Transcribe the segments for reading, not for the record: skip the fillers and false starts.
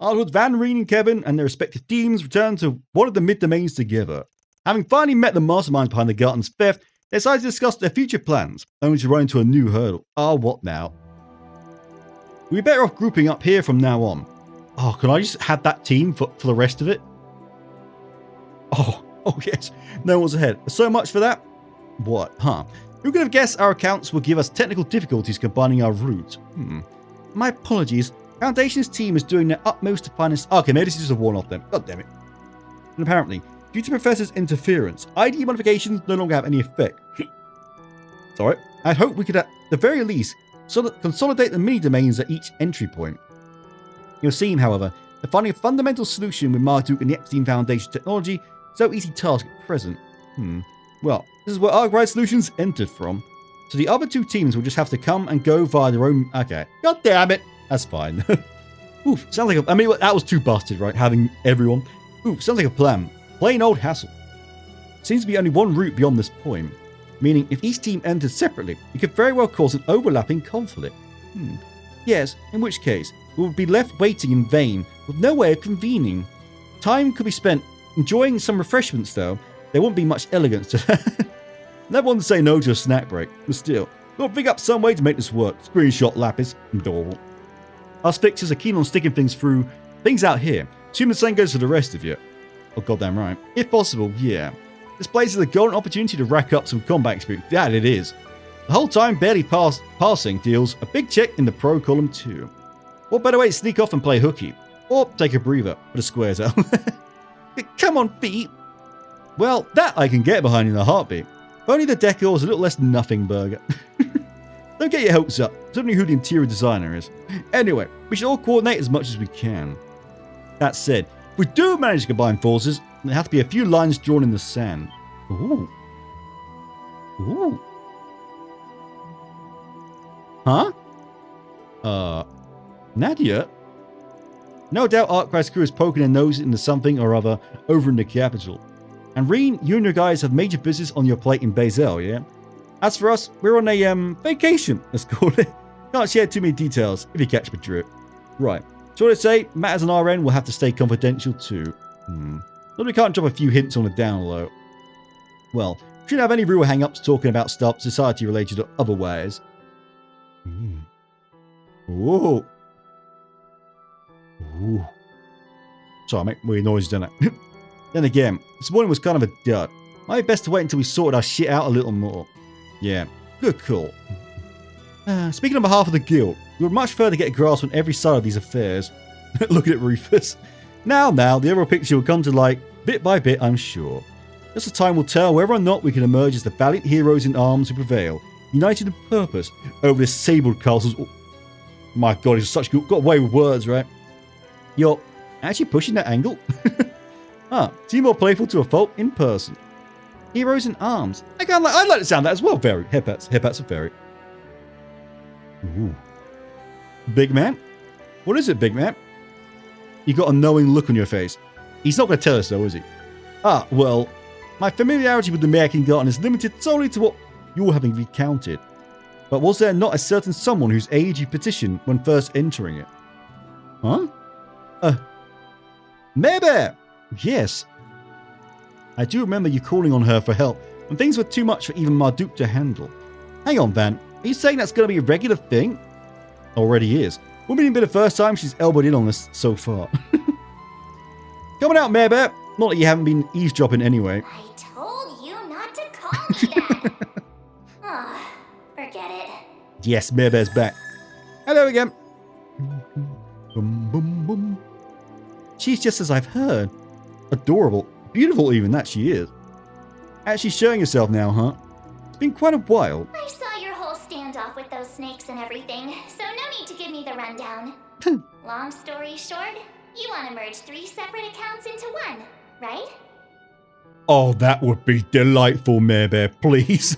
Arnold, Van, Rean, and Kevin and their respective teams return to one of the mid-domains together. Having finally met the mastermind behind the Garten's theft, they decide to discuss their future plans, only to run into a new hurdle. What now? We'd be better off grouping up here from now on. Can I just have that team for the rest of it? Oh yes, no one's ahead. So much for that? What, huh? Who could have guessed our accounts would give us technical difficulties combining our routes? My apologies. Foundation's team is doing their utmost to find us. Okay, maybe this is just a one-off then. God damn it. And apparently, due to Professor's interference, ID modifications no longer have any effect. It's alright. I'd hope we could, at the very least, consolidate the mini-domains at each entry point. You'll see, however, that finding a fundamental solution with Marduk and the Epstein Foundation technology is no easy task at present. Well, this is where Arkwright Solutions entered from. So the other two teams will just have to come and go via their own... Okay. God damn it. That's fine. Oof, sounds like I mean, that was too busted, right? Having everyone. Oof, sounds like a plan. Plain old hassle. Seems to be only one route beyond this point. Meaning, if each team entered separately, it could very well cause an overlapping conflict. Yes, in which case, we would be left waiting in vain, with no way of convening. Time could be spent enjoying some refreshments, though. There wouldn't be much elegance to that. Never want to say no to a snack break, but still, we'll figure up some way to make this work. Screenshot Lapis. Adorable. Us fixers are keen on sticking things out here. Assume the same goes for the rest of you. Oh, goddamn right. If possible, yeah. This place is a golden opportunity to rack up some combat experience. That it is. The whole time barely passing deals a big check in the pro column too. What better way to sneak off and play hooky? Or take a breather for the squares out. Come on, feet. Well, that I can get behind in a heartbeat. If only the decor was a little less nothing burger. Don't get your hopes up. It's only who the interior designer is. Anyway, we should all coordinate as much as we can. That said, if we do manage to combine forces, there have to be a few lines drawn in the sand. Ooh. Huh? Nadia? No doubt Arkwright's crew is poking their nose into something or other over in the capital. And Rean, you and your guys have major business on your plate in Basel, yeah? As for us, we're on a, vacation, let's call it. Can't share too many details, if you catch my drift. Right. So to say, matters on our end will have to stay confidential too. But we can't drop a few hints on the down low. Well, we shouldn't have any real hang-ups talking about stuff society-related or otherwise. Ooh. Sorry, I make weird noises, don't I? Then again, this morning was kind of a dud. Might be best to wait until we sorted our shit out a little more. Yeah, good call. Speaking on behalf of the guild, we would much further get a grasp on every side of these affairs. Look at Rufus. Now, the overall picture will come to light bit by bit, I'm sure. Just as time will tell whether or not we can emerge as the valiant heroes in arms who prevail, united in purpose over this sabled castle's... Oh, my god, he's such good... Got away with words, right? You're actually pushing that angle? Seem more playful to a fault in person. Heroes in arms. I'd like to sound that as well, very. Headpats are very. Ooh. Big man? What is it, big man? You got a knowing look on your face. He's not going to tell us though, is he? Well, my familiarity with the American Garden is limited solely to what you're having recounted. But was there not a certain someone whose age you petitioned when first entering it? Huh? Mare-Bare! Yes. I do remember you calling on her for help when things were too much for even Marduk to handle. Hang on, Van. Are you saying that's going to be a regular thing? Already is. Wouldn't even be the first time she's elbowed in on this so far. Coming out, Mare-Bare. Not that you haven't been eavesdropping anyway. I told you not to call me that. Forget it. Yes, Mare-Bare's back. Hello again. Boom, boom, boom. She's just as I've heard. Adorable. Beautiful even, that she is. Actually showing yourself now, huh? It's been quite a while. I saw your whole standoff with those snakes and everything, so no need to give me the rundown. Long story short, you want to merge 3 separate accounts into one, right? Oh, that would be delightful, Mare-Bare, please.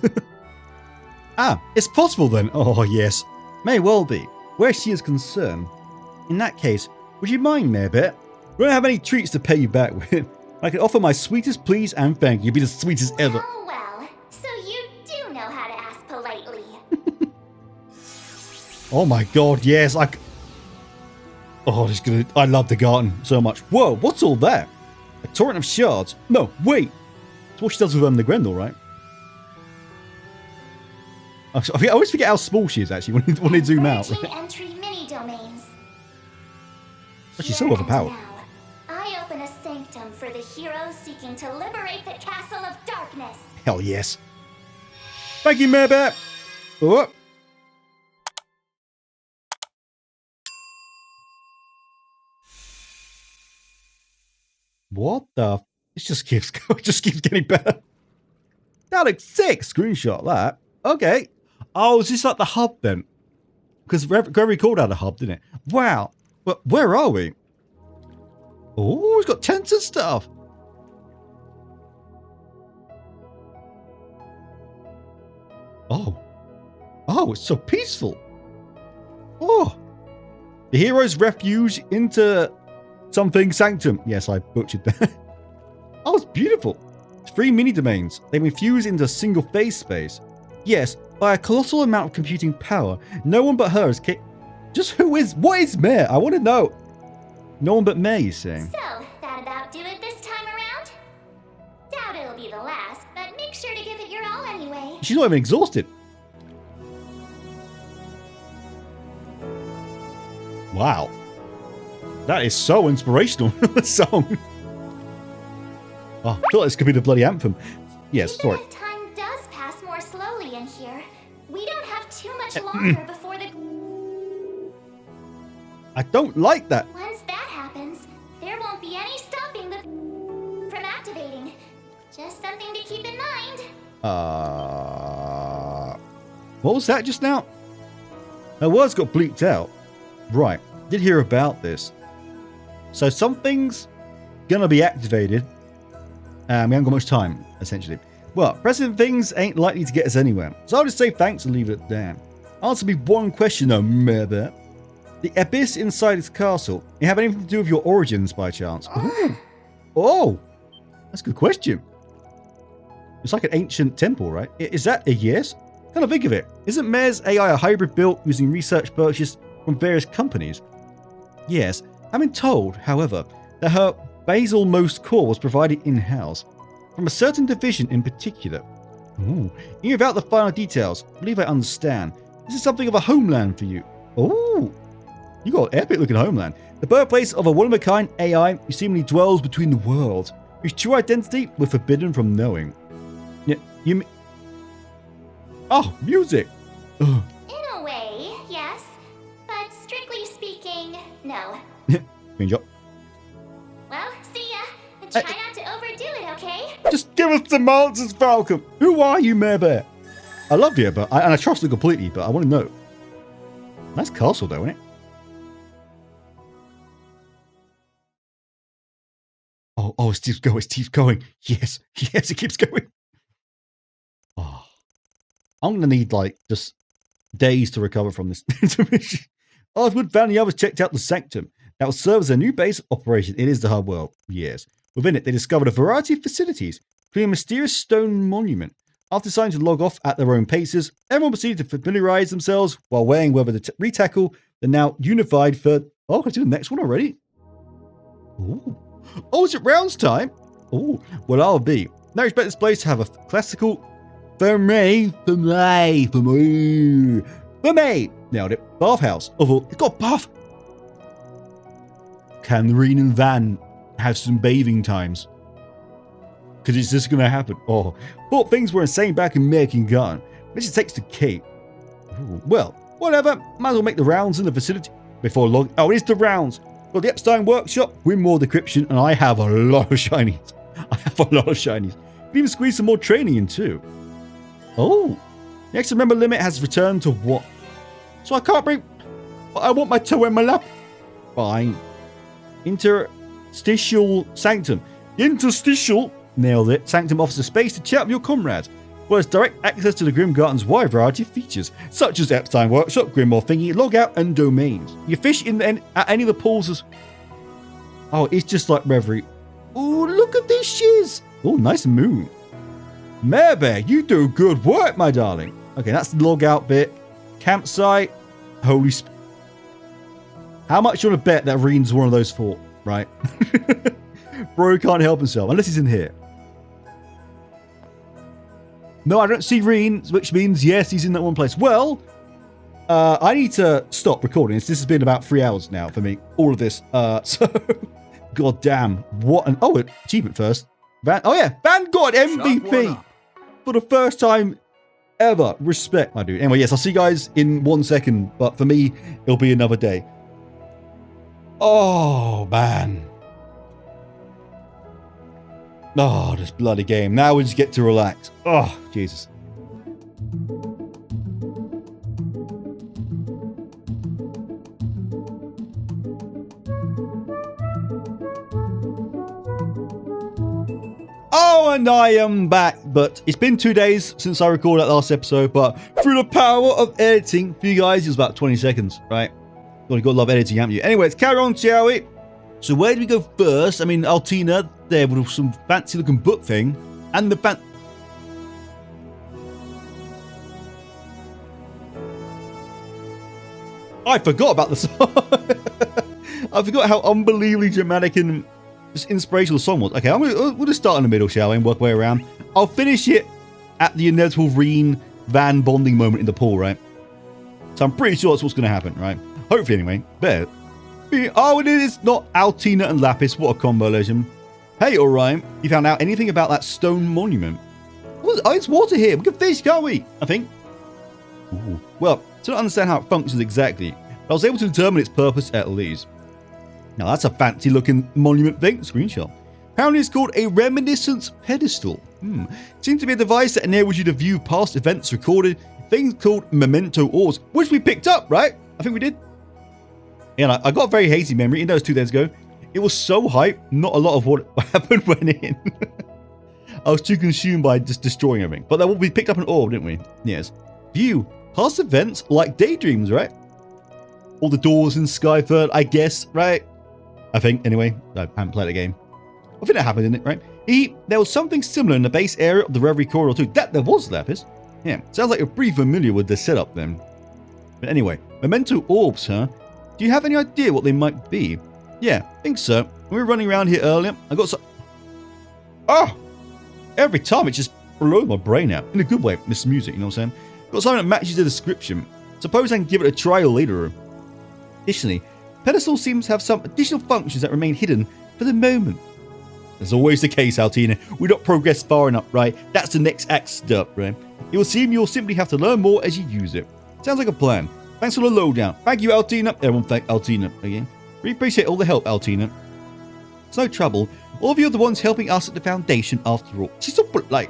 It's possible then. Oh, yes. May well be, where she is concerned. In that case, would you mind, Mare-Bare? We don't have any treats to pay you back with. I can offer my sweetest please and thank you. You'd be the sweetest ever. Oh, well. So you do know how to ask politely. Oh my god, yes. Oh, this is gonna. I love the garden so much. Whoa, what's all that? A torrent of shards? No, wait. That's what she does with the Grendel, right? I always forget how small she is actually when they zoom out. Entry mini domains. But she's so overpowered. I open a sanctum for the heroes seeking to liberate the Castle of Darkness. Hell yes. Thank you, Mare-Bare. Oh. What the? It just keeps going. It just keeps getting better. That looks sick. Screenshot that. Okay. Oh, is this like the hub then? Because Gregory called out a hub, didn't it? Wow. Well, where are we? Oh, it's got tents and stuff. Oh. Oh, it's so peaceful. Oh. The Heroes Refuge into something Sanctum. Yes, I butchered that. Oh, it's beautiful. 3 mini domains. They were fused into a single phase space. Yes, by a colossal amount of computing power. No one but her is what is Mare? I want to know. No one but Mare, you're saying? So, that about do it this time around? Doubt it'll be the last, but make sure to give it your all anyway. She's not even exhausted. Wow. That is so inspirational. Song. Oh, I feel like this could be the bloody anthem. Yes, even sorry. if time does pass more slowly in here, we don't have too much longer before the... I don't like that. Once that happens, there won't be any stopping the... from activating. Just something to keep in mind. What was that just now? Her words got bleeped out. Right, did hear about this. So something's gonna be activated. We haven't got much time, essentially. Well, pressing things ain't likely to get us anywhere. So I'll just say thanks and leave it at that. Answer me one question though, Mare-Bare. The abyss inside its castle, it have anything to do with your origins by chance? Ooh. Oh, that's a good question. It's like an ancient temple, right? Is that a yes? Kind of think of it. Isn't Mare's AI a hybrid built using research purchased from various companies? Yes. I've been told, however, that her basalmost core was provided in-house, from a certain division in particular. Ooh. Even without the final details, I believe I understand. This is something of a homeland for you. Oh, you got an epic-looking homeland. The birthplace of a one-of-a-kind AI who seemingly dwells between the worlds, whose true identity we're forbidden from knowing. Yeah, you mean... Oh, music! Ugh. In a way, yes. But strictly speaking, no. Screenshot. Well, see ya. And try not to overdo it, okay? Just give us some answers, Falcon. Who are you, Mare-Bare? I love you, and I trust you completely, but I want to know. Nice castle, though, isn't it? Oh, it keeps going. It keeps going. Yes, yes, it keeps going. Oh, I'm gonna need like just days to recover from this intermission. Oswald found the others checked out the Sanctum. That will serve as a new base of operation. It is the hub world. Yes. Within it, they discovered a variety of facilities, including a mysterious stone monument. After deciding to log off at their own paces, everyone proceeded to familiarize themselves while weighing whether to retackle the now unified third. Oh, I do the next one already. Ooh. Oh, is it rounds time? Oh, well, I'll be. Now expect this place to have a classical for me. Nailed it. Bathhouse. Oh, it's got a bath. Can Rean and Van have some bathing times? Because is this going to happen? Oh, thought things were insane back in Grim Garten. This takes the key. Ooh, well, whatever. Might as well make the rounds in the facility before log. Oh, it is the rounds. Got the Epstein workshop, win more decryption, and I have a lot of shinies. You can even squeeze some more training in too. Oh, the extra member limit has returned to what? So I can't bring. But I want my toe in my lap. Fine. Interstitial Sanctum. Interstitial. Nailed it. Sanctum offers a space to chat with your comrades, as well as direct access to the Grim Garten's wide variety of features, such as Epstein Workshop, Grimoire Thingy, Logout, and Domains. You fish at any of the pools as... Oh, it's just like Reverie. Oh, look at this shiz. Oh, nice moon. Mare-Bare, you do good work, my darling. Okay, that's the logout bit. Campsite. Holy How much do you want to bet that Rean's one of those 4, right? Bro can't help himself, unless he's in here. No, I don't see Rean, which means, yes, he's in that one place. Well, I need to stop recording this. This has been about 3 hours now for me, all of this. So, god damn, what an... Oh, achievement first. Van got MVP for the first time ever. Respect, my dude. Anyway, yes, I'll see you guys in 1 second, but for me, it'll be another day. Oh, man. Oh, this bloody game. Now we just get to relax. Oh, Jesus. Oh, and I am back, but it's been 2 days since I recorded that last episode, but through the power of editing, for you guys, it was about 20 seconds, right? You gotta love editing, haven't you? Anyway, let's carry on, shall we? So where do we go first? I mean, Altina, there with some fancy-looking book thing, and the I forgot about the song. I forgot how unbelievably dramatic and just inspirational the song was. Okay, we'll just start in the middle, shall we, and work our way around. I'll finish it at the inevitable Rean Van bonding moment in the pool, right? So I'm pretty sure that's what's going to happen, right? Hopefully, anyway. But oh, it is not Altina and Lapis. What a combo, legend. Hey, Orion, you found out anything about that stone monument? Oh, it's water here. We can fish, can't we? I think. Ooh. Well, I don't understand how it functions exactly, but I was able to determine its purpose at least. Now, that's a fancy-looking monument thing. Screenshot. Apparently, it's called a reminiscence pedestal. Seems to be a device that enables you to view past events recorded. Things called memento orbs, which we picked up, right? I think we did. And I got a very hazy memory. In those 2 days ago, it was so hype. Not a lot of what happened went in. I was too consumed by just destroying everything. But we picked up an orb, didn't we? Yes. View past events like Daydreams, right? All the doors in Skyford, I guess, right? I think, anyway. I haven't played the game. I think that happened, didn't it, right? There was something similar in the base area of the Reverie Corridor too. There was, Lapis. Yeah, sounds like you're pretty familiar with the setup then. But anyway, memento orbs, huh? Do you have any idea what they might be? Yeah, I think so. When we were running around here earlier, I got some... Oh! Every time it just blows my brain out. In a good way, this music, you know what I'm saying? Got something that matches the description. Suppose I can give it a trial later. Additionally, pedestal seems to have some additional functions that remain hidden for the moment. As always the case, Altina, we don't progress far enough, right? That's the next act step, right? It will seem you'll simply have to learn more as you use it. Sounds like a plan. Thanks for the lowdown. Thank you, Altina. Everyone thank Altina again. Really appreciate all the help, Altina. It's no trouble. All of you are the ones helping us at the Foundation after all. She's so polite.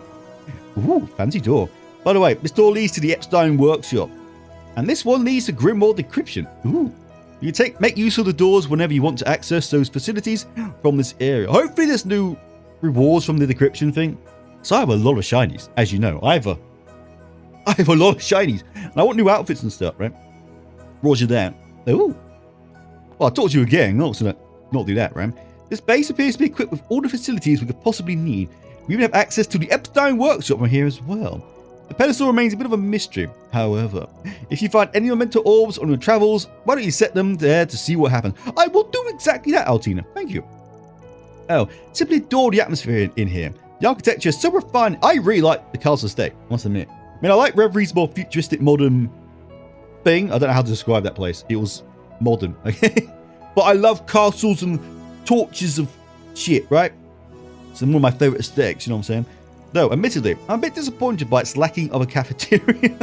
Ooh, fancy door. By the way, this door leads to the Epstein workshop. And this one leads to Grimoire Decryption. Ooh. You make use of the doors whenever you want to access those facilities from this area. Hopefully there's new rewards from the decryption thing. So I have a lot of shinies, as you know. I have a lot of shinies. And I want new outfits and stuff, right? Roger that. Ooh. Well, I'll talk to you again. Not do that, right? This base appears to be equipped with all the facilities we could possibly need. We even have access to the Epstein workshop from here as well. The pedestal remains a bit of a mystery, however. If you find any memento orbs on your travels, why don't you set them there to see what happens? I will do exactly that, Altina. Thank you. Oh, simply adore the atmosphere in here. The architecture is so refined. I really like the castle estate, I must admit. I mean, I like Reverie's more futuristic, modern thing. I don't know how to describe that place. It was modern, okay? But I love castles and torches of shit, right? It's one of my favorite aesthetics, you know what I'm saying? Though, admittedly, I'm a bit disappointed by its lacking of a cafeteria.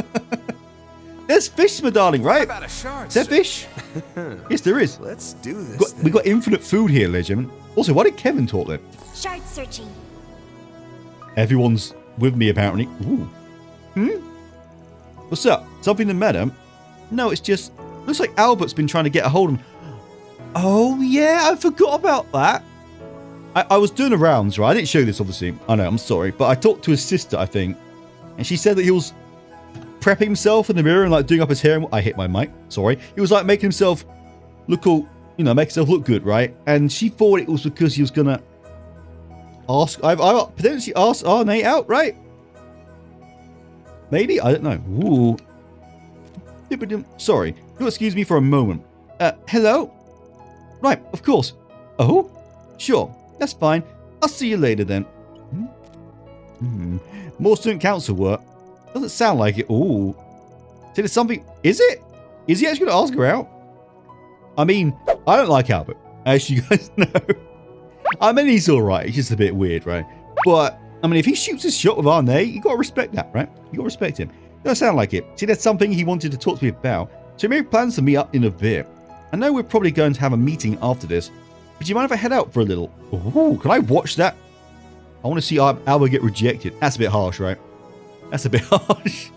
There's fish, my darling, right? About a shark, is there fish? Yes, there is. Let's do this. We got infinite food here, legend. Also, why did Kevin talk then? Shard searching. Everyone's with me, apparently. Ooh. What's up? Something the matter? No, it's just... Looks like Albert's been trying to get a hold of him. Oh, yeah, I forgot about that. I was doing the rounds, right? I didn't show you this, obviously. I know, I'm sorry. But I talked to his sister, I think. And she said that he was prepping himself in the mirror and like doing up his hair. I hit my mic. Sorry. He was like making himself look all, you know, make himself look good, right? And she thought it was because he was going to ask, I potentially asked our Nate out, right? Maybe? I don't know. Ooh. Sorry. You'll excuse me for a moment. Hello? Right, of course. Oh? Sure, that's fine. I'll see you later then. More student council work? Doesn't sound like it. Ooh. See, there's something... Is it? Is he actually going to ask her out? I mean, I don't like Albert, as you guys know. I mean, he's alright. He's just a bit weird, right? But, I mean, if he shoots his shot with Arne, you got to respect that, right? You got to respect him. Doesn't sound like it. See, that's something he wanted to talk to me about. So he made plans to meet up in a bit. I know we're probably going to have a meeting after this. But do you mind if I head out for a little? Ooh, can I watch that? I want to see Albert get rejected. That's a bit harsh, right? That's a bit harsh.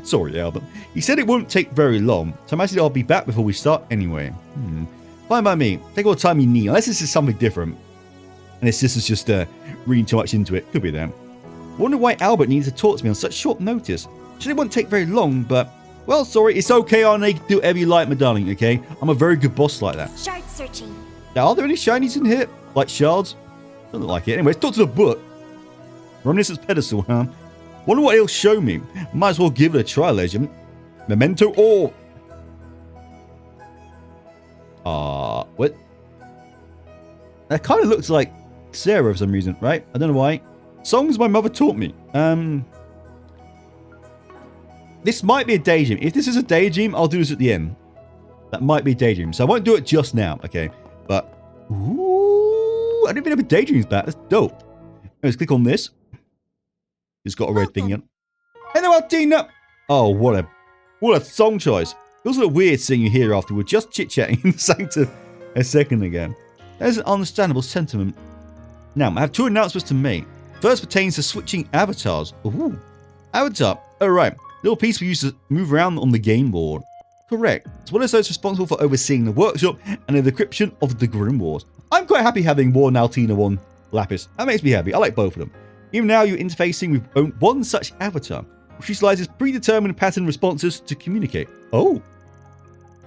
Sorry, Albert. He said it won't take very long, so I imagine I'll be back before we start anyway. Fine by me. Take all the time you need, unless this is something different. And this is just reading too much into it. Could be them. Wonder why Albert needs to talk to me on such short notice. Sure, it won't take very long, but... Well, sorry, it's okay, Arne. Do whatever you like, my darling, okay? I'm a very good boss like that. Shard searching. Now, are there any shinies in here? Like shards? Doesn't look like it. Anyway, let's talk to the book. Reminiscence pedestal, huh? Wonder what he'll show me. Might as well give it a try, legend. Memento or... what? That kind of looks like Sarah for some reason, right? I don't know why. Songs my mother taught me. This might be a daydream. If this is a daydream, I'll do this at the end. That might be a daydream. So I won't do it just now, okay? But... Ooh, I didn't even have a daydream's back. That's dope. Let's click on this. It's got a red thing in. Hello, Altina! Oh, what a song choice. It was a little weird seeing you here after we were just chit-chatting in the sanctum a second ago. That is an understandable sentiment. Now, I have two announcements to make. First pertains to switching avatars. Ooh. Avatar. Alright. Little piece we used to move around on the game board. Correct. As well as those responsible for overseeing the workshop and the decryption of the Grim Wars. I'm quite happy having one Altina, one Lapis. That makes me happy. I like both of them. Even now, you're interfacing with one such avatar, which utilizes predetermined pattern responses to communicate. Oh.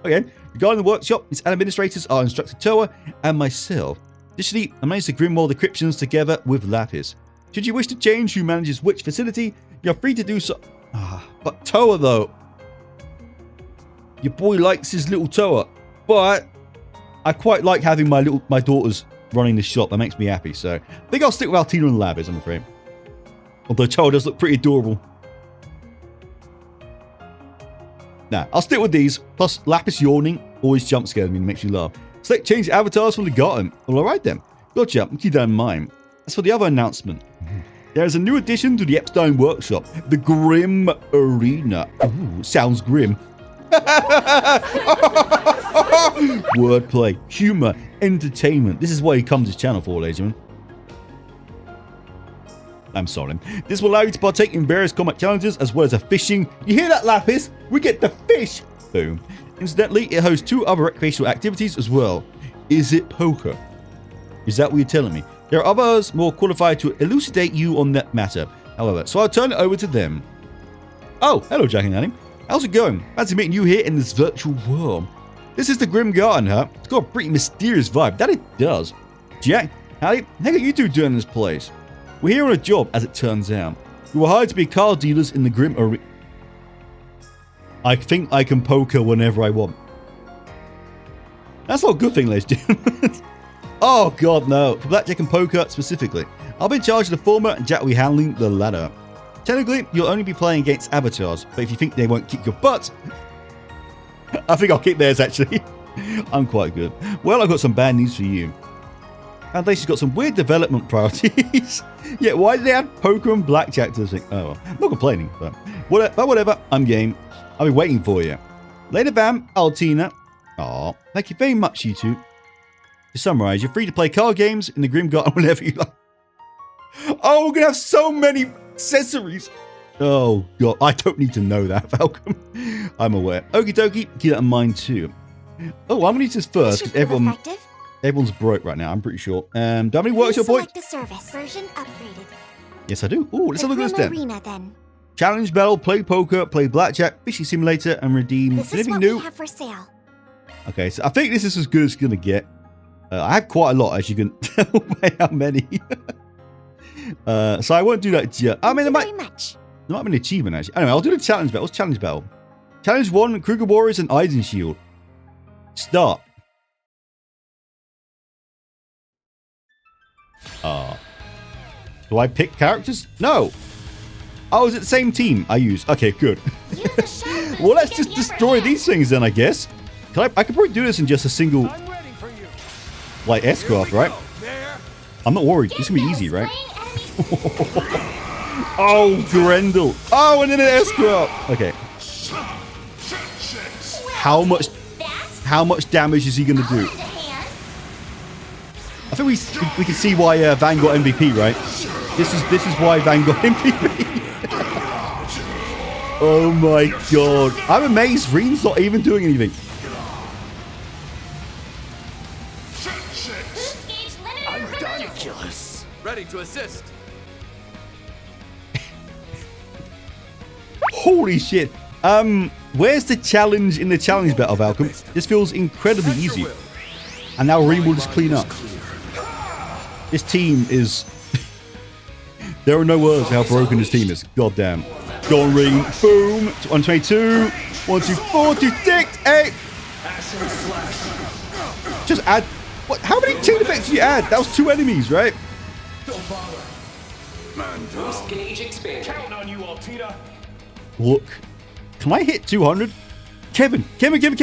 Okay. Regarding the workshop, its administrators are Instructor Toa and myself. Additionally, I manage the Grimwall decryptions together with Lapis. Should you wish to change who manages which facility, you're free to do so. But Toa, though. Your boy likes his little Toa. But I quite like having my daughters running the shop. That makes me happy. So I think I'll stick with Altina and Lapis, I'm afraid. Although Toa does look pretty adorable. Nah, I'll stick with these. Plus, Lapis yawning always jump scares me and makes you laugh. Select change avatars from the Garten. Well, alright then. Gotcha. Keep that in mind. As for the other announcement, there is a new addition to the Epstein Workshop, the Grim Arena. Ooh, sounds grim. Wordplay, humor, entertainment. This is what he comes to his channel for, ladies and gentlemen. I'm sorry. This will allow you to partake in various combat challenges as well as a fishing. You hear that, Lapis? We get the fish. Boom. Incidentally, it hosts two other recreational activities as well. Is it poker? Is that what you're telling me? There are others more qualified to elucidate you on that matter. However, so I'll turn it over to them. Oh, hello, Jack and Annie. How's it going? Fancy meeting you here in this virtual world. This is the Grim Garten, huh? It's got a pretty mysterious vibe. That it does. Jack, how the heck are you two doing in this place? We're here on a job, as it turns out. We were hired to be car dealers in the Grim Arena. I think I can poker whenever I want. That's not a good thing, ladies and gentlemen. Oh god, no. For blackjack and poker specifically. I'll be in charge of the former and Jack will be handling the latter. Technically, you'll only be playing against avatars, but if you think they won't kick your butt, I think I'll kick theirs actually. I'm quite good. Well, I've got some bad news for you. Foundation's got some weird development priorities. Yeah, why did they add poker and blackjack to this thing? Oh, well, I'm not complaining, but whatever, I'm game. I'll be waiting for you. Later, Bam, Altina. Aw, thank you very much, you two. To summarize, you're free to play card games in the Grim Garten whenever you like. Oh, we're gonna have so many accessories. Oh god, I don't need to know that, Falcon. I'm aware. Okie dokie, keep that in mind too. Oh, I'm gonna use this first because everyone's broke right now. I'm pretty sure. Do I have any workshop points? The service version upgraded. Yes, I do. Oh, let's have a look at this Arena, then. Challenge battle, play poker, play blackjack, fishing simulator, and redeem anything new. We have for sale. Okay, so I think this is as good as it's gonna get. I have quite a lot, as you can tell by how many. So I won't do that yet. I mean, there might be an achievement actually. Anyway, I'll do the challenge battle. What's challenge battle? Challenge 1: Kruger Warriors and Eisen Shield. Start. Do I pick characters? No. Oh, is it the same team I use? Okay, good. Well, let's just destroy these things then, I guess. I could probably do this in just a single, like, S-craft, right? I'm not worried. This is going to be easy, right? Oh, Grendel. Oh, and then an S-craft. Okay. How much damage is he going to do? I think we can see why Van got MVP, right? This is why Van got MVP. Oh my god. I'm amazed Rean's not even doing anything. I'm ridiculous. Ready to assist. Holy shit. Where's the challenge in the challenge battle, Valcom? This feels incredibly easy. And now Rean will just clean up. This team is... There are no words how broken this team is. God damn. Go on, Rean. Boom. 122. 1, 2, 4, 2, 6, 8. Just add... What? How many chain effects did you add? That was 2 enemies, right? Boost gauge expanded. Count on you, Altita. Look. Can I hit 200? Kevin. Can I get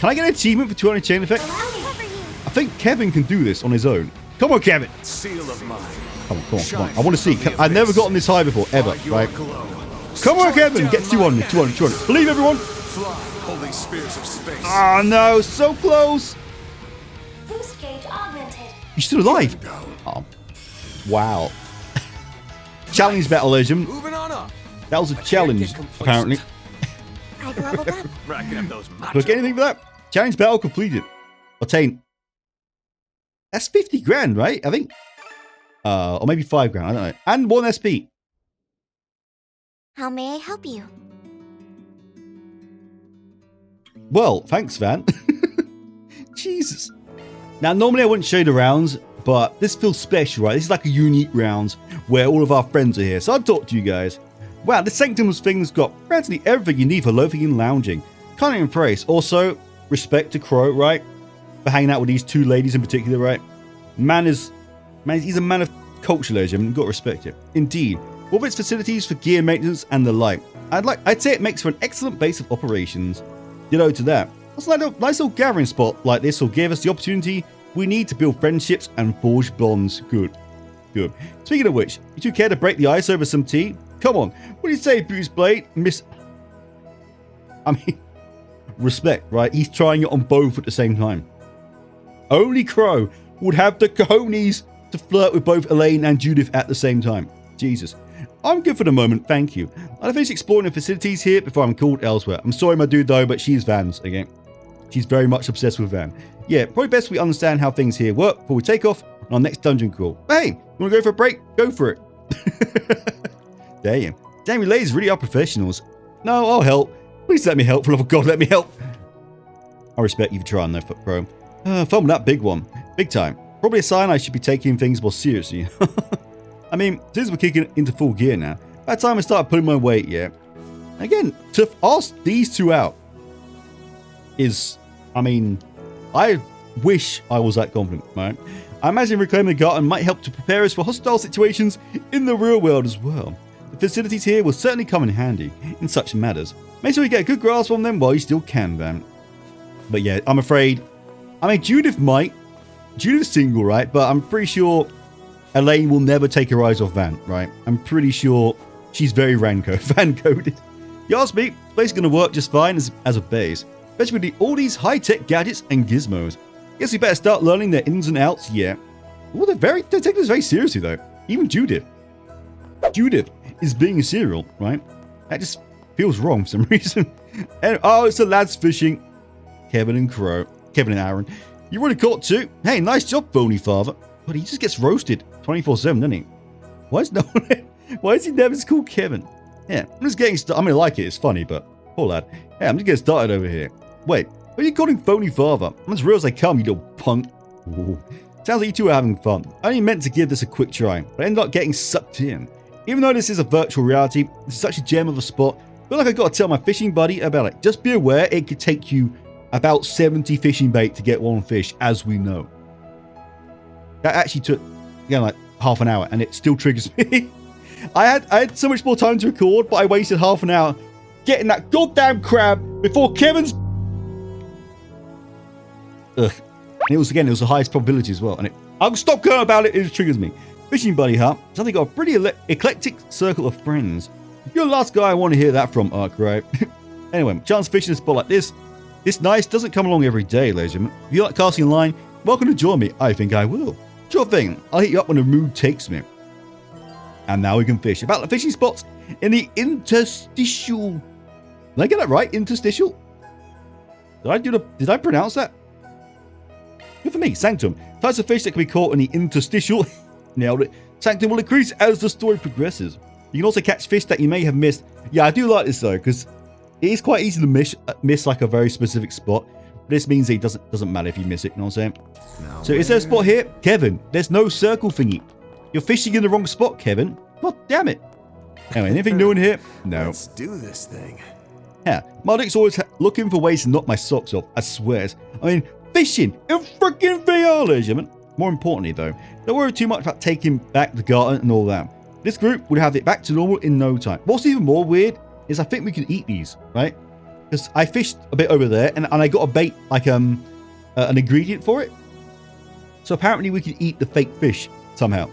an achievement for 200 chain effects? I think Kevin can do this on his own. Come on, Kevin. Seal of mine. Come on. I want to see. I've never gotten this high before, ever, right? Come on, Kevin. Get 200. Believe everyone. Holy spears of space. Oh, no. So close. Boost gauge augmented. You're still alive. Oh, wow. Challenge battle, legend. Moving on up. That was a challenge, apparently. I've leveled up. Racking up those Do I get anything for that? Challenge battle completed. Obtain. That's 50 grand, right? I think. Or maybe 5 grand. I don't know. And 1 SP. How may I help you? Well, thanks, Van. Jesus. Now, normally I wouldn't show you the rounds, but this feels special, right? This is like a unique round where all of our friends are here. So I'll talk to you guys. Wow, the Sanctum's thing's got practically everything you need for loafing and lounging. Can't even praise. Also, respect to Crow, right? For hanging out with these 2 ladies in particular, right? He's a man of culture, legend. You've got to respect it. Indeed. With its facilities for gear maintenance and the like. I'd say it makes for an excellent base of operations. Ditto to that. That's like a nice little gathering spot like this will give us the opportunity we need to build friendships and forge bonds. Good. Speaking of which, would you care to break the ice over some tea? Come on. What do you say, Bruce Blade? Respect, right? He's trying it on both at the same time. Only Crow would have the cojones to flirt with both Elaine and Judith at the same time. Jesus. I'm good for the moment, thank you. I'll finish exploring the facilities here before I'm called elsewhere. I'm sorry, my dude, though, but she's Van's again. She's very much obsessed with Van. Yeah, probably best we understand how things here work before we take off on our next dungeon crawl. But hey, you want to go for a break? Go for it. Damn. You ladies really are professionals. No, I'll help. Please let me help. For the love of God, let me help. I respect you for trying, though, Pro. Fun with that big one. Big time. Probably a sign I should be taking things more seriously. I mean, since we're kicking into full gear now, by the time I start putting my weight, yeah. Again, to ask these 2 out is, I wish I was that confident, right? I imagine reclaiming the garden might help to prepare us for hostile situations in the real world as well. The facilities here will certainly come in handy in such matters. Make sure you get a good grasp on them while you still can, Van. But yeah, I'm afraid, Judith might. Judith's single, right? But I'm pretty sure Elaine will never take her eyes off Van, right? I'm pretty sure she's very Van-coded. You ask me, the place is going to work just fine as a base. Especially with all these high-tech gadgets and gizmos. Guess we better start learning their ins and outs, yeah. Well, they're taking this very seriously, though. Even Judith. Judith is being a serial, right? That just feels wrong for some reason. And, oh, it's the lads fishing. Kevin and Aaron. You really caught 2. Hey, nice job, phony father. But he just gets roasted 24/7, doesn't he? Why is he never called Kevin? Yeah, I'm just getting started. I like it. It's funny, but poor lad. Hey, I'm just getting started over here. Wait, what are you calling phony father? I'm as real as I come, you little punk. Ooh. Sounds like you 2 are having fun. I only meant to give this a quick try, but I ended up getting sucked in. Even though this is a virtual reality, this is such a gem of a spot. I feel like I got to tell my fishing buddy about it. Just be aware it could take you about 70 fishing bait to get 1 fish, as we know. That actually took, like half an hour, and it still triggers me. I had so much more time to record, but I wasted half an hour getting that goddamn crab before Kevin's. Ugh. And it was the highest probability as well. And I'll stop going about it. It just triggers me. Fishing buddy, huh? So they got a pretty eclectic circle of friends. You're the last guy I want to hear that from, right? Anyway, chance fishing a spot like this nice doesn't come along every day, ladies and gentlemen. If you like casting a line, welcome to join me. I think I will. Sure thing. I'll hit you up when the mood takes me. And now we can fish. About the fishing spots in the interstitial. Did I get that right? Interstitial? Did I pronounce that? Good for me. Sanctum. Types of fish that can be caught in the interstitial. Nailed it. Sanctum will increase as the story progresses. You can also catch fish that you may have missed. Yeah, I do like this though, because it is quite easy to miss like a very specific spot. This means it doesn't matter if you miss it, you know what I'm saying? No so way. Is there a spot here? Kevin, there's no circle thingy. You're fishing in the wrong spot, Kevin. God damn it. Anyway, anything new in here? No. Let's do this thing. Yeah, Marduk's always looking for ways to knock my socks off, I swears. I mean, fishing in freaking VR, ladies and gentlemen. More importantly, though, don't worry too much about taking back the garden and all that. This group would have it back to normal in no time. What's even more weird is I think we can eat these, right? Because I fished a bit over there and I got a bait, like an ingredient for it. So apparently we can eat the fake fish somehow.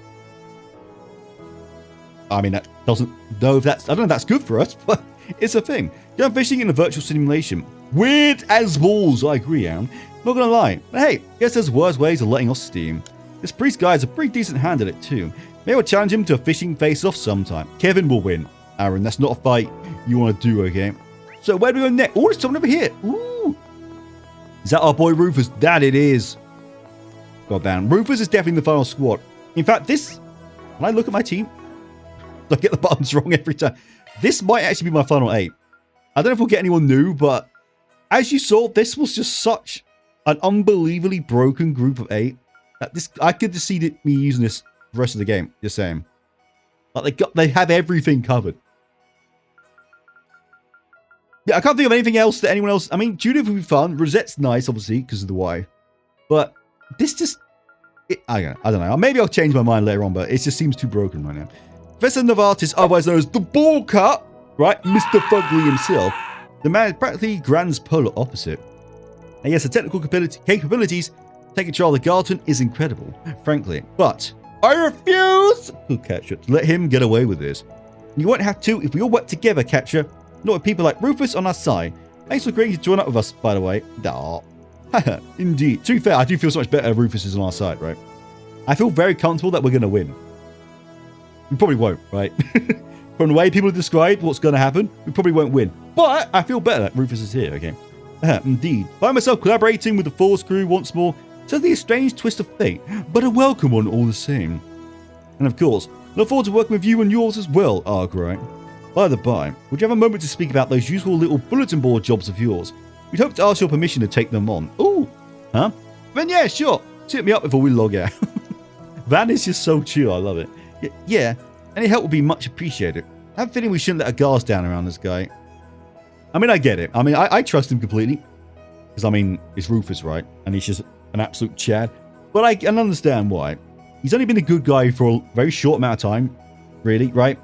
I mean, that doesn't know if that's, I don't know if that's good for us, but it's a thing. Going fishing in a virtual simulation. Weird as balls, I agree, Aaron. Not gonna lie. But hey, guess there's worse ways of letting off steam. This priest guy is a pretty decent hand at it too. Maybe I'll challenge him to a fishing face-off sometime. Kevin will win. Aaron, that's not a fight you want to do, okay? So where do we go next? Oh, there's someone over here. Ooh. Is that our boy Rufus? That it is. God damn. Rufus is definitely the final squad. In fact, this... Can I look at my team? I get the buttons wrong every time. This might actually be my final 8. I don't know if we'll get anyone new, but as you saw, this was just such an unbelievably broken group of 8. That this, I could just see me using this the rest of the game. Just saying. Like they have everything covered. Yeah, I can't think of anything else that anyone else... I mean, Judith would be fun. Rosette's nice, obviously, because of the wife. But this just... I don't know. Maybe I'll change my mind later on, but it just seems too broken right now. Professor Novartis, otherwise known as the Ball Cut, right? Mr. Fugly himself. The man is practically Grand's polar opposite. And yes, the technical capabilities to take control of the Garten is incredible, frankly. But I refuse, Catcher, to let him get away with this. And you won't have to if we all work together, Catcher. Not with people like Rufus on our side. Thanks for agreeing to join up with us, by the way. Haha, indeed. To be fair, I do feel so much better if Rufus is on our side, right? I feel very comfortable that we're going to win. We probably won't, right? From the way people have described what's going to happen, we probably won't win. But I feel better that Rufus is here, okay? Indeed. Find myself collaborating with the Force crew once more. Certainly a strange twist of fate, but a welcome one all the same. And of course, look forward to working with you and yours as well, Arkwright. By the by, would you have a moment to speak about those useful little bulletin board jobs of yours? We'd hope to ask your permission to take them on. Ooh, huh? Then yeah, sure. Hit me up before we log out. Van is just so chill, I love it. Yeah, any help would be much appreciated. I have a feeling we shouldn't let our guards down around this guy. I mean, I get it. I mean, I trust him completely. Because, I mean, it's Rufus, right? And he's just an absolute Chad. But I can understand why. He's only been a good guy for a very short amount of time. Really, right?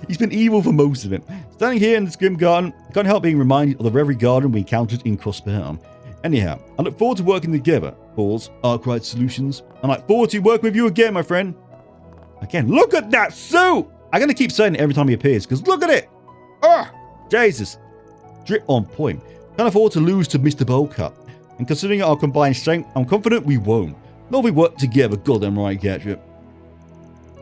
He's been evil for most of it. Standing here in this Grim Garten, I can't help being reminded of the very garden we encountered in Crossbear. Anyhow, I look forward to working together. Paul's Arkwright Solutions. And I look forward to working with you again, my friend. Again, look at that suit! I'm going to keep saying it every time he appears, because look at it! Ah, Jesus. Drip on point. Can't afford to lose to Mr. Bowcut. And considering our combined strength, I'm confident we won't. Not if we work together, goddamn right, Catcher.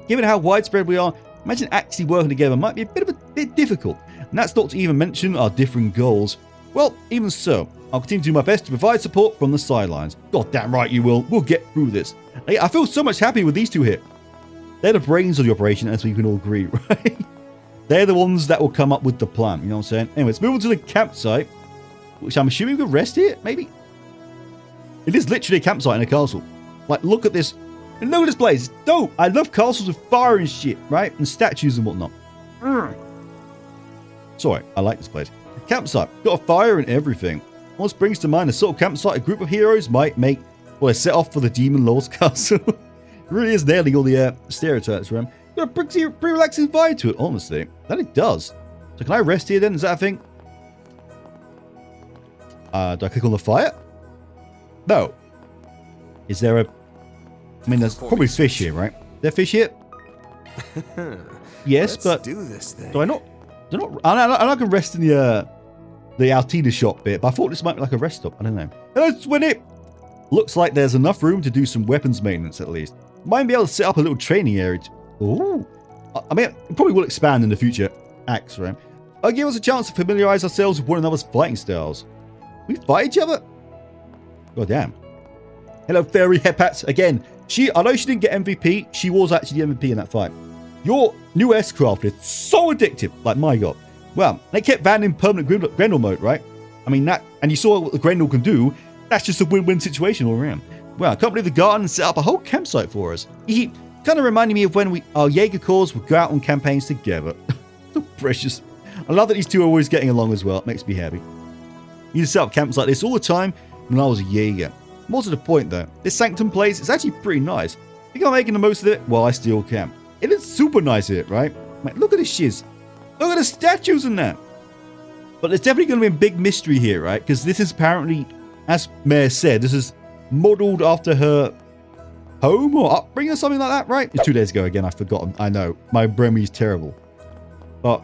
Given how widespread we are, imagine actually working together might be a bit difficult. And that's not to even mention our different goals. Well, even so, I'll continue to do my best to provide support from the sidelines. Goddamn right you will. We'll get through this. I feel so much happier with these two here. They're the brains of the operation, as we can all agree, right? They're the ones that will come up with the plan, you know what I'm saying? Anyway, let's move on to the campsite, which I'm assuming we can rest here, maybe? It is literally a campsite in a castle. Like, look at this. And look at this place. It's dope. I love castles with fire and shit, right? And statues and whatnot. Sorry, I like this place. Campsite. Got a fire and everything. What brings to mind a sort of campsite a group of heroes might make Well, it's set off for the Demon Lord's Castle. It really is nailing all the stereotypes, right? Got a pretty relaxing vibe to it, honestly. That it does. So can I rest here then? Is that a thing? Do I click on the fire? No. Is there a... I mean, there's probably fish here, right? Is there fish here? Yes, but... do this thing. Do I not... I know I can rest in the Altina shop bit, but I thought this might be like a rest stop. I don't know. Let's win it! Looks like there's enough room to do some weapons maintenance, at least. Might be able to set up a little training area. Ooh. I mean, it probably will expand in the future acts, right? It'll give us a chance to familiarize ourselves with one another's fighting styles. We fight each other? God damn. Hello, Fairy Hepats. Again, although she didn't get MVP, she was actually the MVP in that fight. Your new S-Craft is so addictive. Like, my god. Well, they kept Van in permanent Grendel mode, right? I mean, and you saw what the Grendel can do. That's just a win-win situation all around. Well, I can't believe the Garden set up a whole campsite for us. He kind of reminded me of when our Jaeger Corps would go out on campaigns together. So precious. I love that these two are always getting along as well. It makes me happy. You used to set up camps like this all the time when I was a Jaeger. More to the point though, this Sanctum place is actually pretty nice. You can't making the most of it? Well, I still can. It is super nice here, right? Like, look at this shiz. Look at the statues in there. But there's definitely going to be a big mystery here, right? Because this is apparently, as Mare said, this is modeled after her home or upbringing or something like that, right? It's 2 days ago again, I've forgotten. I know, my memory is terrible. But,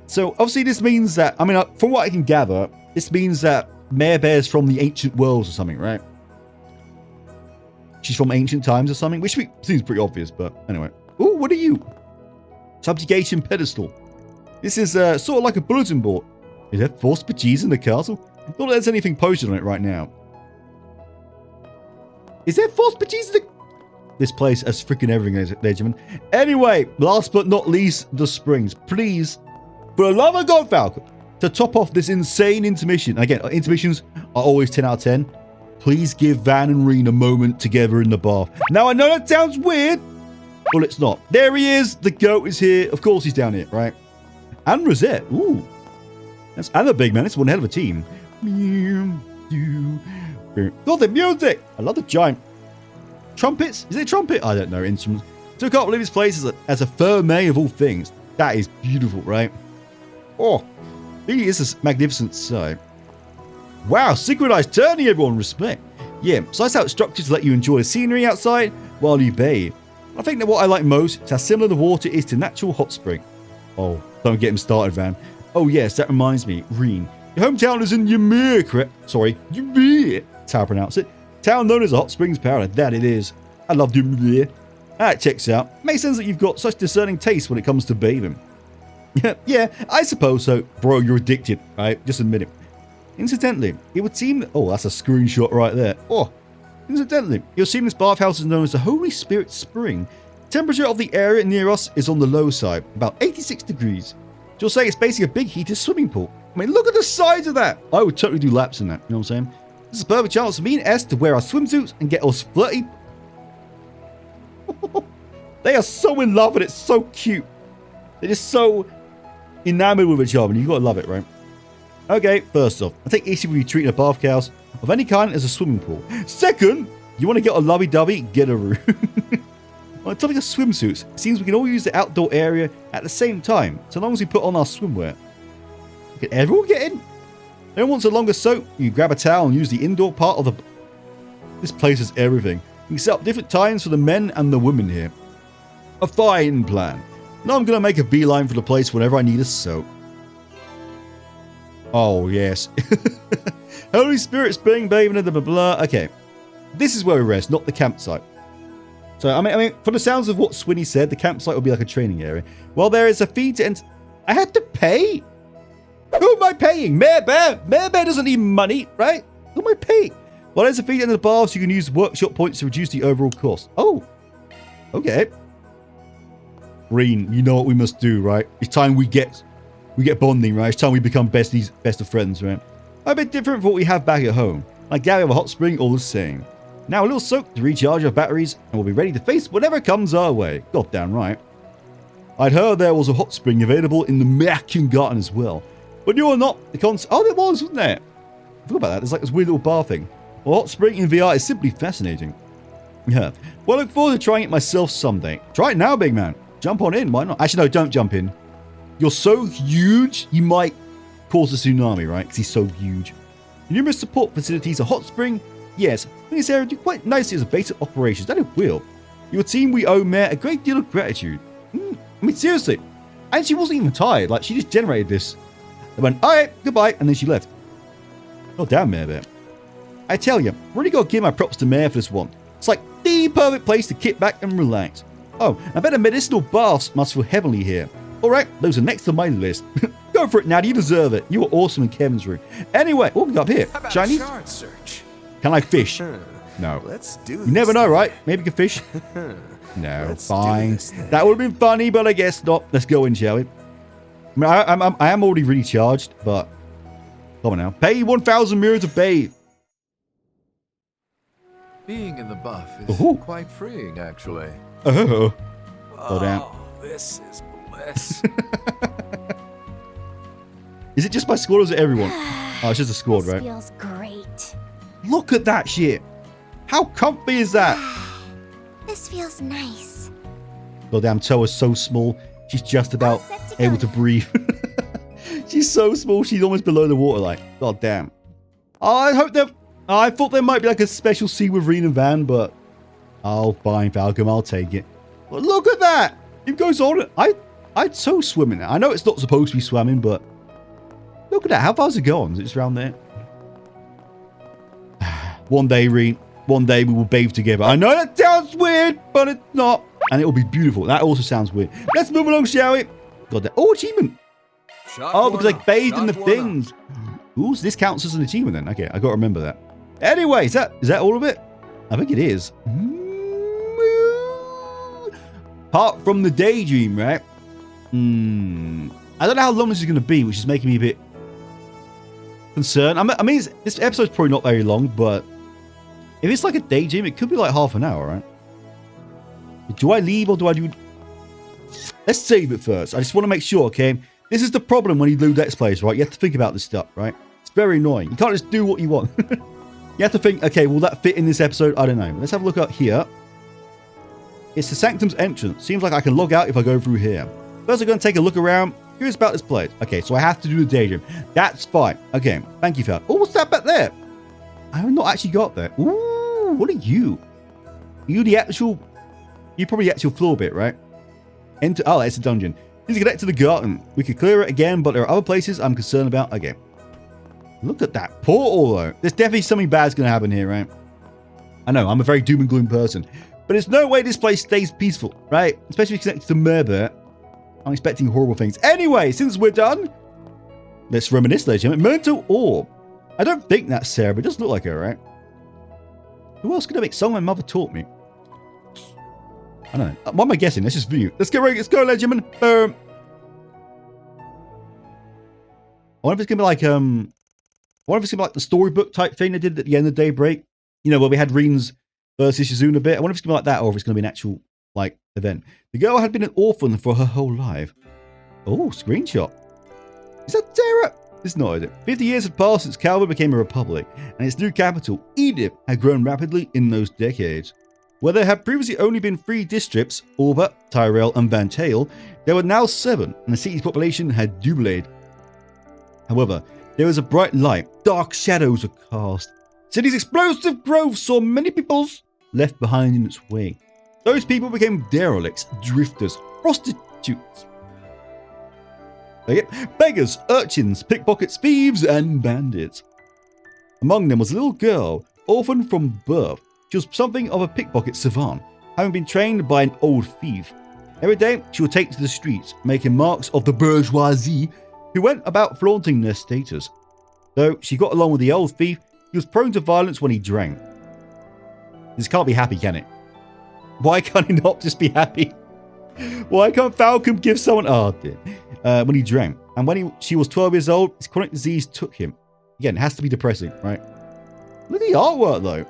so obviously this means that, I mean, from what I can gather, this means that Mare-Bare is from the ancient worlds or something, right? She's from ancient times or something, which seems pretty obvious, but anyway. Ooh, what are you? Subjugation pedestal. This is sort of like a bulletin board. Is there force bejeez in the castle? Not that there's anything posted on it right now. Is there force bejeez in the... This place has freaking everything, ladies and gentlemen. Anyway, last but not least, the springs. Please, for the love of God, Falcon, to top off this insane intermission. Again, intermissions are always 10 out of 10. Please give Van and Rean a moment together in the bath. Now, I know that sounds weird. Well, it's not. There he is. The goat is here. Of course he's down here, right? And Rosette. Ooh. And the big man. It's one hell of a team. God, the music. I love the giant trumpets. Is it a trumpet? I don't know. Instruments. So I can't believe this place as a Ferme of all things. That is beautiful, right? Oh, he is a magnificent sight. Wow, synchronized turning, everyone. Respect. Yeah, so that's how it's structured to let you enjoy the scenery outside while you bathe. I think that what I like most is how similar the water is to natural hot spring. Oh, don't get him started, Van. Oh yes, that reminds me, Rean. Your hometown is in Ymir, correct? Sorry, Ymir. That's how I pronounce it. Town known as a hot springs paradise. That it is. I love Ymir. That checks out. Makes sense that you've got such discerning taste when it comes to bathing. Yeah, I suppose so. Bro, you're addicted, right? Just admit it. Incidentally, it would seem... Oh, that's a screenshot right there. Oh. Incidentally, you'll see this bathhouse is known as the Holy Spirit Spring. Temperature of the area near us is on the low side, about 86 degrees. So you'll say it's basically a big heated swimming pool. I mean, look at the size of that. I would totally do laps in that, you know what I'm saying? This is a perfect chance for me and S to wear our swimsuits and get us flirty. They are so in love and it's so cute. They're just so enamored with each other and you've got to love it, right? Okay, first off, I take issue with you treating a bathhouse of any kind as a swimming pool. Second, you want to get a lovey-dovey, get a room. On the topic of swimsuits, it seems we can all use the outdoor area at the same time, so long as we put on our swimwear. Can everyone get in? Anyone wants a longer soak, you grab a towel and use the indoor part of the... This place is everything. You can set up different times for the men and the women here. A fine plan. Now I'm going to make a beeline for the place whenever I need a soak. Oh, yes. Holy Spirit Spring, bathing, blah, blah, blah. Okay. This is where we rest, not the campsite. So, I mean, from the sounds of what Swinny said, the campsite will be like a training area. Well, there is a fee to enter. I had to pay? Who am I paying? Mare-Bare? Mare-Bare doesn't need money, right? Who am I paying? Well, there's a fee to enter the baths. You can use workshop points to reduce the overall cost. Oh. Okay. Rean, you know what we must do, right? It's time we get bonding, right? It's time we become besties, best of friends, right? A bit different from what we have back at home. Like Gary of a hot spring, all the same. Now a little soak to recharge our batteries, and we'll be ready to face whatever comes our way. Goddamn right. I'd heard there was a hot spring available in the Grim Garten as well. But you or not, the oh, there was, wasn't there? I forgot about that. There's like this weird little bar thing. Well, hot spring in VR is simply fascinating. Yeah. Well, I look forward to trying it myself someday. Try it now, big man. Jump on in. Why not? Actually, no, don't jump in. You're so huge, you might cause a tsunami, right? Because he's so huge. Numerous support facilities, a hot spring. Yes, this area do quite nicely as a base of operations. That it will. Your team, we owe Mare a great deal of gratitude. I mean, seriously. And she wasn't even tired. Like, she just generated this. They went, all right, goodbye. And then she left. Oh, damn, Mare-Bare. I tell you, really got to give my props to Mare for this one. It's like the perfect place to kick back and relax. Oh, I bet the medicinal baths must feel heavenly here. All right, those are next on my list. Go for it, Natty. You deserve it. You were awesome in Kevin's room. Anyway, what we got up here? How about Chinese? a shard search? Can I fish? No. Let's do this. You never know, right? Maybe you can fish. No, Let's fine. do this then. That would have been funny, but I guess not. Let's go in, shall we? I mean, I am already really charged, but come on now. Pay 1,000 mirrors to bathe. Being in the buff is Ooh. quite freeing, actually. Oh. Oh, damn. This is bliss. Is it just my squad or is it everyone? Oh, it's just a squad, This right? feels great. Look at that shit. How comfy is that? This feels nice. Goddamn, Toe is so small. She's just about All set to able go. to breathe. She's so small. She's almost below the waterline. God damn. I hope that. I thought there might be like a special scene with Rean and Van, but I'll fine, Falcon. I'll take it. But look at that. It goes on. I'd so swim in it. I know it's not supposed to be swimming, but look at that. How far's it going? Is it just around there? One day, Rean. One day we will bathe together. I know that sounds weird, but it's not. And it will be beautiful. That also sounds weird. Let's move along, shall we? God damn. Oh, achievement. Oh, because I bathed in the things. Ooh, so this counts as an achievement then. Okay, I got to remember that. Anyway, is that all of it? I think it is. Apart from the daydream, right? I don't know how long this is going to be, which is making me a bit concerned. I mean, this episode's probably not very long, but if it's like a daydream, it could be like half an hour, right? Do I leave or do I do... Let's save it first. I just want to make sure, okay? This is the problem when you do Let's Plays, right? You have to think about this stuff, right? It's very annoying. You can't just do what you want. You have to think, okay, will that fit in this episode? I don't know. Let's have a look up here. It's the Sanctum's entrance. Seems like I can log out if I go through here. First, I'm going to take a look around. Curious about this place. Okay, so I have to do the daydream. That's fine. Okay, thank you for that. Oh, what's that back there? I have not actually got there. Ooh, what are you? Are you the actual... You're probably the actual floor bit, right? Enter... Oh, it's a dungeon. Need to connect to the garden. We could clear it again, but there are other places I'm concerned about. Okay. Look at that portal, though. There's definitely something bad's going to happen here, right? I know, I'm a very doom and gloom person. But there's no way this place stays peaceful, right? Especially connected to Mare-Bare. I'm expecting horrible things. Anyway, since we're done, let's reminisce, ladies and gentlemen. Mental orb. I don't think that's Sarah, but it does look like her, right? Who else could have made song my mother taught me? I don't know. What am I guessing? Let's just view. Let's get ready. Let's go, ladies and gentlemen. Boom. I wonder if it's going to be like, I wonder if it's going to be like the storybook type thing they did at the end of Daybreak. You know, where we had Rean's versus Shizuna bit. I wonder if it's going to be like that or if it's going to be an actual, like, event. The girl had been an orphan for her whole life. Oh, screenshot. Is that Sarah? It's not, is it? 50 years had passed since Calvin became a republic, and its new capital, Edith, had grown rapidly in those decades. Where there had previously only been 3 districts, Orba, Tyrell, and Van Tail, there were now 7, and the city's population had doubled. However, there was a bright light, dark shadows were cast. City's explosive growth saw many peoples left behind in its wake. Those people became derelicts, drifters, prostitutes. Beggars, urchins, pickpockets, thieves, and bandits. Among them was a little girl, orphaned from birth. She was something of a pickpocket savant, having been trained by an old thief. Every day, she would take to the streets, making marks of the bourgeoisie, who went about flaunting their status. Though she got along with the old thief, he was prone to violence when he drank. This can't be happy, can it? Why can't he not just be happy? Why can't Falcon give someone... Oh, dear. When he drank. And when she was 12 years old, his chronic disease took him. Again, it has to be depressing, right? Look at the artwork, though.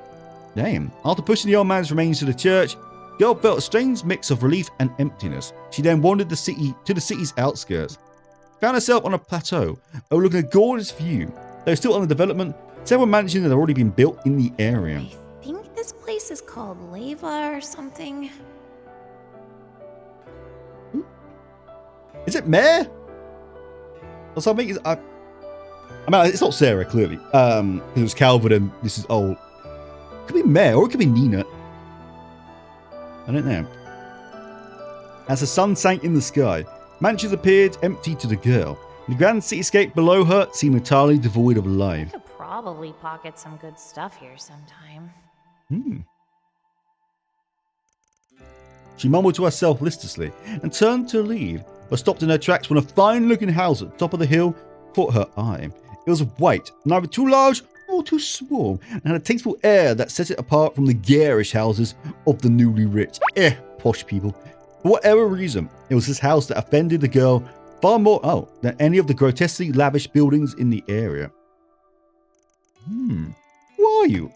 Damn. After pushing the old man's remains to the church, the girl felt a strange mix of relief and emptiness. She then wandered to the city's outskirts. Found herself on a plateau, overlooking a gorgeous view. Though still under development, several mansions had already been built in the area. I think this place is called Leva or something. Is it Mare? Or something? I mean, it's not Sarah, clearly. It was Calvin and this is old. It could be Mare or it could be Nina. I don't know. As the sun sank in the sky, mansions appeared empty to the girl. The grand cityscape below her seemed entirely devoid of life. Could probably pocket some good stuff here sometime. She mumbled to herself listlessly and turned to leave, but stopped in her tracks when a fine-looking house at the top of the hill caught her eye. It was white, neither too large nor too small, and had a tasteful air that set it apart from the garish houses of the newly rich. Posh people. For whatever reason, it was this house that offended the girl far more than any of the grotesquely lavish buildings in the area. Who are you?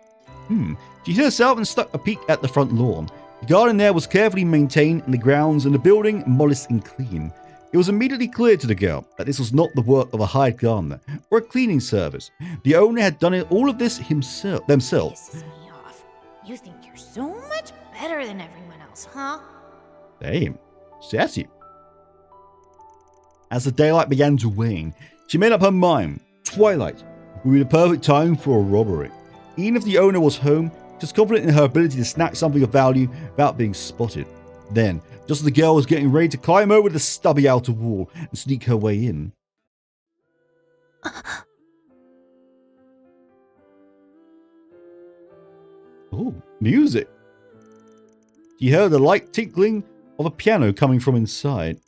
She hid herself and stuck a peek at the front lawn. The garden there was carefully maintained and the grounds and the building modest and clean. It was immediately clear to the girl that this was not the work of a hired gardener or a cleaning service. The owner had done all of this themselves. Pisses me off. You think you're so much better than everyone else, huh? Damn, sassy. As the daylight began to wane, she made up her mind. Twilight would be the perfect time for a robbery. Even if the owner was home, she was confident in her ability to snatch something of value without being spotted. Then, just as the girl was getting ready to climb over the stubby outer wall and sneak her way in. Oh, music. She heard the light tinkling of a piano coming from inside.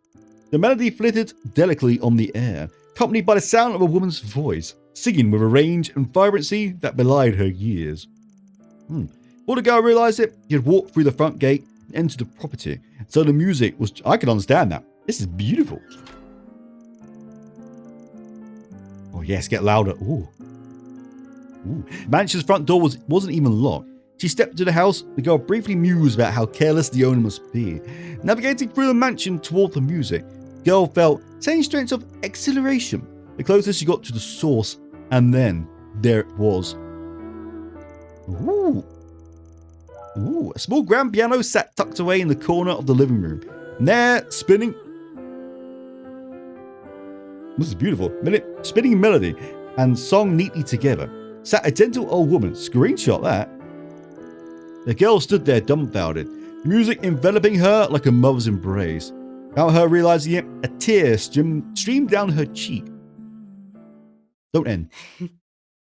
The melody flitted delicately on the air, accompanied by the sound of a woman's voice, singing with a range and vibrancy that belied her years. Before the girl realized it, she had walked through the front gate and entered the property. So the music was... I can understand that. This is beautiful. Oh yes, get louder. Ooh. Mansion's front door wasn't even locked. She stepped into the house. The girl briefly mused about how careless the owner must be. Navigating through the mansion toward the music, the girl felt strange strengths of exhilaration the closer she got to the source, and then there it was. A small grand piano sat tucked away in the corner of the living room. And there, spinning... This is beautiful. Spinning melody and song neatly together, sat a gentle old woman. Screenshot that. The girl stood there dumbfounded, music enveloping her like a mother's embrace. Without her realizing it, a tear streamed down her cheek. Don't end.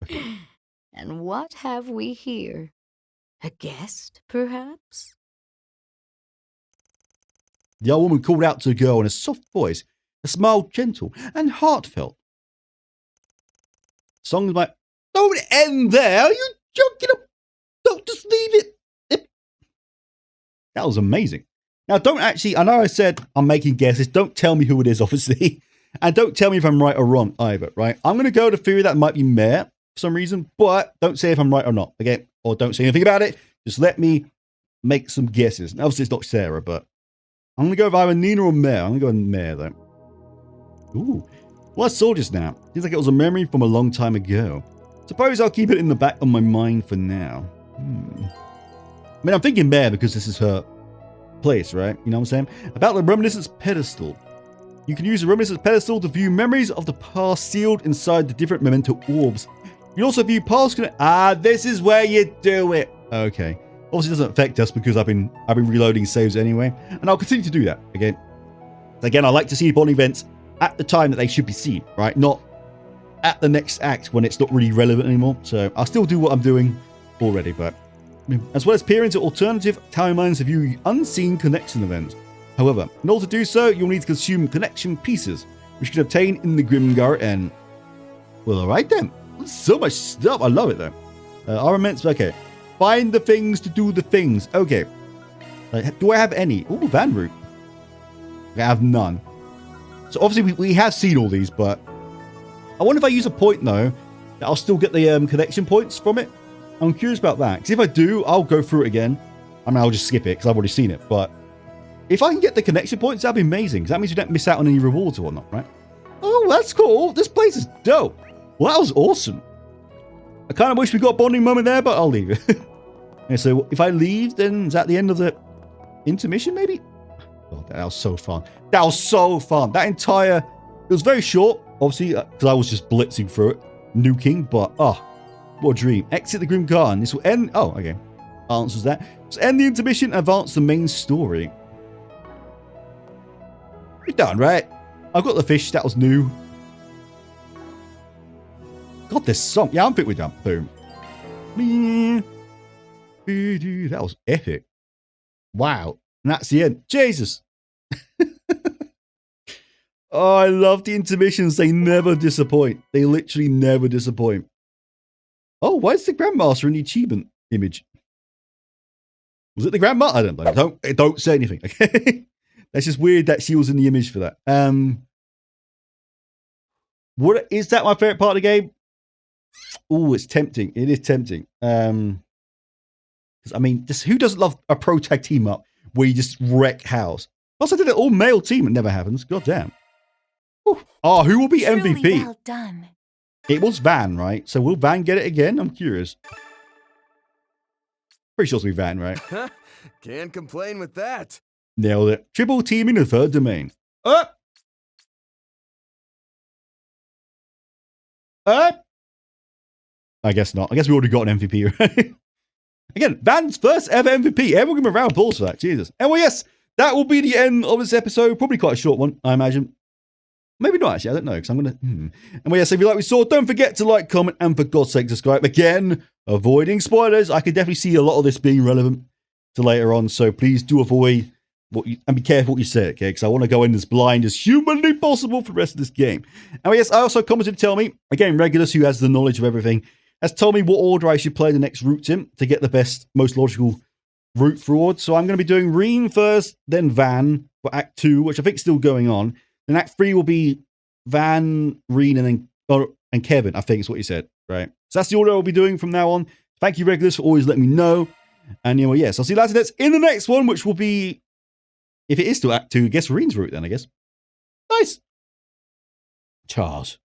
Okay. And what have we here? A guest, perhaps? The old woman called out to the girl in a soft voice, a smile gentle and heartfelt. Songs like, don't end there, are you joking? Don't just leave it. That was amazing. Now, don't actually, I know I said I'm making guesses. Don't tell me who it is, obviously. And don't tell me if I'm right or wrong either, right? I'm going to go to the theory that might be Mare for some reason, but don't say if I'm right or not, okay? Or don't say anything about it. Just let me make some guesses. Now, obviously, it's not Sarah, but I'm going to go with either Nina or Mare. I'm going to go with Mare, though. Ooh. Well, I saw just now. Seems like it was a memory from a long time ago. Suppose I'll keep it in the back of my mind for now. I mean, I'm thinking Mare because this is her place, right? You know what I'm saying? About the Reminiscence Pedestal. You can use the Reminiscence Pedestal to view memories of the past sealed inside the different memento orbs. You can also view past... this is where you do it. Okay. Obviously, it doesn't affect us because I've been reloading saves anyway. And I'll continue to do that, okay? Again, I like to see bond events at the time that they should be seen, right? Not at the next act when it's not really relevant anymore. So I'll still do what I'm doing already, but... as well as peer into alternative timelines to view unseen connection events. However, in order to do so, you'll need to consume connection pieces, which you can obtain in the Grim Garten. Well, alright then. There's so much stuff. I love it though. Armaments, okay. Find the things to do the things. Okay. Do I have any? Ooh, Van Route. I have none. So obviously we have seen all these, but I wonder if I use a point though, that I'll still get the connection points from it. I'm curious about that, because if I do, I'll go through it again. I mean, I'll just skip it, because I've already seen it, but if I can get the connection points, that'd be amazing, because that means you don't miss out on any rewards or whatnot, right? Oh, that's cool. This place is dope. Well, that was awesome. I kind of wish we got a bonding moment there, but I'll leave it. And so if I leave, then is that the end of the intermission, maybe? Oh, that was so fun. That was so fun. That entire... It was very short, obviously, because I was just blitzing through it, nuking, but, what a dream. Exit the Grim Garten. This will end... Oh, okay. Answers that. Let's end the intermission and advance the main story. We're done, right? I've got the fish. That was new. God, this song. Yeah, I think we're done. Boom. That was epic. Wow. And that's the end. Jesus. Oh, I love the intermissions. They never disappoint. They literally never disappoint. Oh, why is the Grandmaster in the achievement image? Was it the Grandma? I don't know. Don't say anything. Okay. That's just weird that she was in the image for that. What is that my favorite part of the game? Oh, it's tempting. It is tempting. I mean, who doesn't love a pro tag team up where you just wreck house? Plus, I did an all male team. It never happens. God damn. Oh, who will be MVP? Truly well done. It was Van, right? So will Van get it again? I'm curious. Pretty sure it's be Van, right? Can't complain with that. Nailed it. Triple team in the third domain. I guess not. I guess we already got an MVP, right? Again, Van's first ever MVP. Everyone give him a round of applause for that. Jesus. And well, yes, that will be the end of this episode. Probably quite a short one, I imagine. Maybe not, actually. I don't know, because I'm going to... And well, yes, if you like what we saw, don't forget to like, comment, and for God's sake, subscribe. Again, avoiding spoilers. I could definitely see a lot of this being relevant to later on, so please do avoid and be careful what you say, okay? Because I want to go in as blind as humanly possible for the rest of this game. And well, yes, I also commented to tell me, again, Regulus, who has the knowledge of everything, has told me what order I should play the next routes in to get the best, most logical route forward. So I'm going to be doing Rean first, then Van for Act 2, which I think is still going on. Then Act 3 will be Van, Rean, and then Kevin, I think is what you said, right? So that's the order I'll be doing from now on. Thank you, Regulus, for always letting me know. And, you know, yes, I'll see you later in the next one, which will be, if it is still Act 2, I guess Rean's route then, I guess. Nice. Charles.